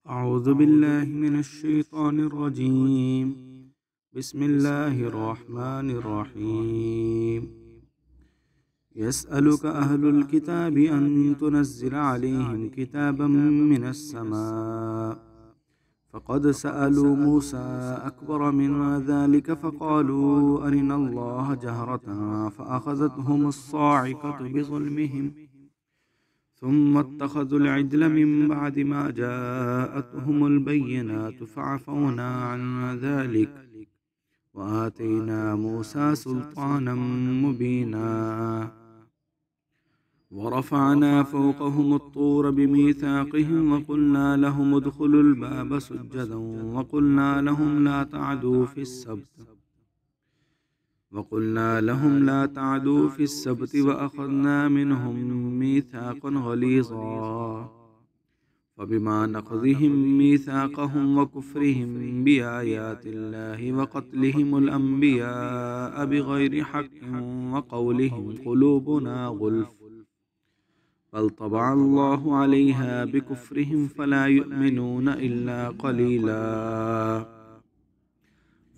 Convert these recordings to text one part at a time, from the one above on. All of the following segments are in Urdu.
أعوذ بالله من الشيطان الرجيم. بسم الله الرحمن الرحيم. يسألك أهل الكتاب أن تنزل عليهم كتابا من السماء فقد سألوا موسى أكبر من ذلك فقالوا أرنا الله جهرة فأخذتهم الصاعقة بظلمهم ثم اتخذوا العجل من بعد ما جاءتهم البينات فعفونا عن ذلك وآتينا موسى سلطانا مبينا ورفعنا فوقهم الطور بميثاقهم وقلنا لهم ادخلوا الباب سجدا وقلنا لهم لا تعدوا في السبت وأخذنا منهم ميثاقا غليظا فبما نقضهم ميثاقهم وكفرهم بآيات الله وقتلهم الأنبياء بغير حق وقولهم قلوبنا غلف بل طبع الله عليها بكفرهم فلا يؤمنون إلا قليلا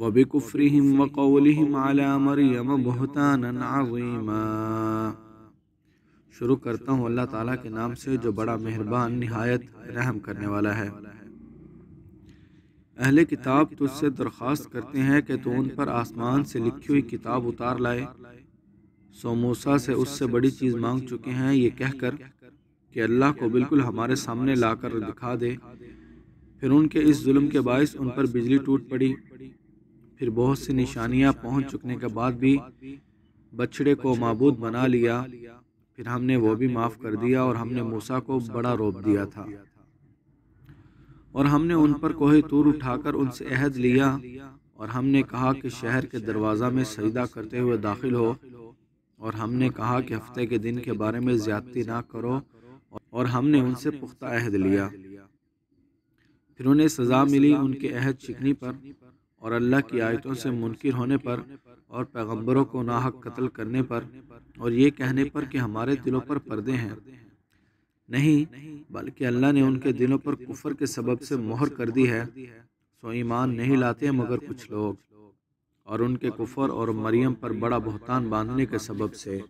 وبكفرهم وقولهم على مریم بہتانا عظیما۔ شروع کرتا ہوں اللہ تعالیٰ کے نام سے جو بڑا مہربان نہایت رحم کرنے والا ہے۔ اہل کتاب تجھ سے درخواست کرتے ہیں کہ تو ان پر آسمان سے لکھی ہوئی کتاب اتار لائے، سو موسیٰ سے اس سے بڑی چیز مانگ چکے ہیں یہ کہہ کر کہ اللہ کو بالکل ہمارے سامنے لا کر دکھا دے۔ پھر ان کے اس ظلم کے باعث ان پر بجلی ٹوٹ پڑی، پھر بہت سی نشانیاں پہنچ چکنے کے بعد بھی بچڑے کو معبود بنا لیا، پھر ہم نے وہ بھی معاف کر دیا اور ہم نے موسیٰ کو بڑا روب دیا تھا، اور ہم نے ان پر کوہ طور اٹھا کر ان سے عہد لیا، اور ہم نے کہا کہ شہر کے دروازہ میں سجدہ کرتے ہوئے داخل ہو، اور ہم نے کہا کہ ہفتے کے دن کے بارے میں زیادتی نہ کرو، اور ہم نے ان سے پختہ عہد لیا۔ پھر انہیں سزا ملی ان کے عہد شکنی پر اور اللہ کی آیتوں سے منکر ہونے پر اور پیغمبروں کو ناحق قتل کرنے پر اور یہ کہنے پر کہ ہمارے دلوں پر پردے ہیں، نہیں بلکہ اللہ نے ان کے دلوں پر کفر کے سبب سے مہر کر دی ہے، سو ایمان نہیں لاتے مگر کچھ لوگ، اور ان کے کفر اور مریم پر بڑا بہتان باندھنے کے سبب سے